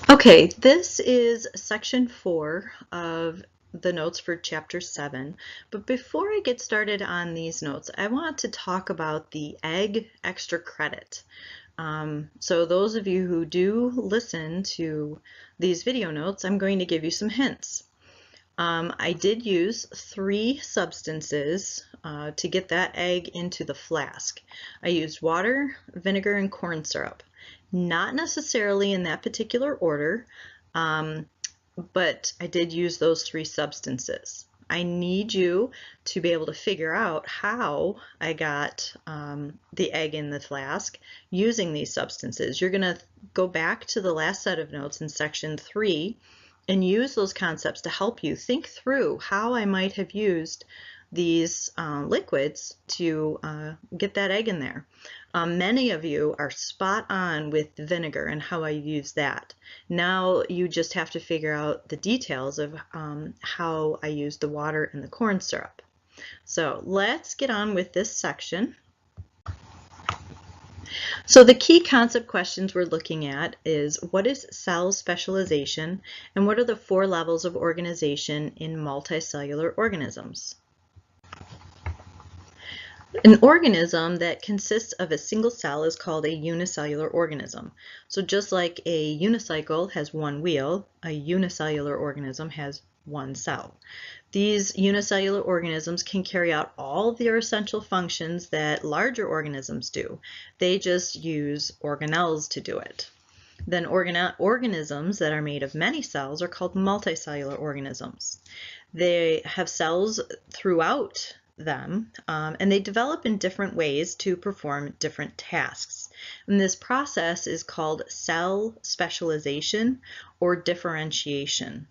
Okay, this is section 4 of the notes for chapter 7. But before I get started on these notes, I want to talk about the egg extra credit. So those of you who do listen to these video notes, I'm going to give you some hints. I did use 3 substances to get that egg into the flask. I used water, vinegar, and corn syrup. Not necessarily in that particular order, um, but I did use those 3 substances. I need you to be able to figure out how I got the egg in the flask using these substances. You're going to go back to the last set of notes in section 3 and use those concepts to help you think through how I might have used these liquids to get that egg in there. Many of you are spot on with vinegar and how I use that. Now you just have to figure out the details of how I use the water and the corn syrup. So let's get on with this section. So the key concept questions we're looking at is what is cell specialization and what are the 4 levels of organization in multicellular organisms? An organism that consists of a single cell is called a unicellular organism. So just like a unicycle has 1 wheel, a unicellular organism has 1 cell. These unicellular organisms can carry out all of their essential functions that larger organisms do. They just use organelles to do it. Then organisms that are made of many cells are called multicellular organisms. They have cells throughout them, and they develop in different ways to perform different tasks. And this process is called cell specialization or differentiation.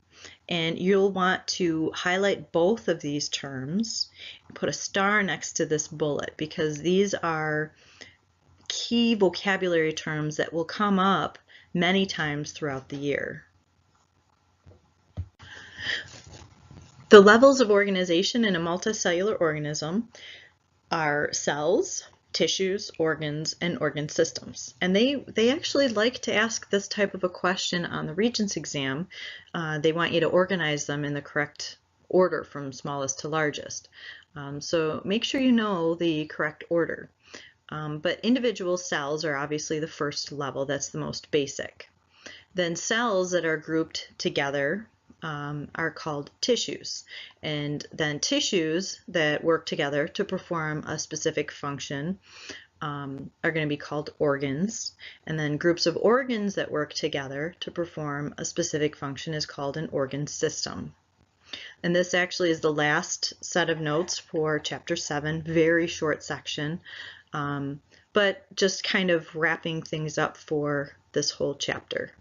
And you'll want to highlight both of these terms, put a star next to this bullet, because these are key vocabulary terms that will come up many times throughout the year. The levels of organization in a multicellular organism are cells, tissues, organs, and organ systems. And they actually like to ask this type of a question on the Regents exam. They want you to organize them in the correct order from smallest to largest. So make sure you know the correct order. But individual cells are obviously the first level. That's the most basic. Then cells that are grouped together are called tissues. And then tissues that work together to perform a specific function are going to be called organs. And then groups of organs that work together to perform a specific function is called an organ system. And this actually is the last set of notes for chapter 7, very short section, but just kind of wrapping things up for this whole chapter.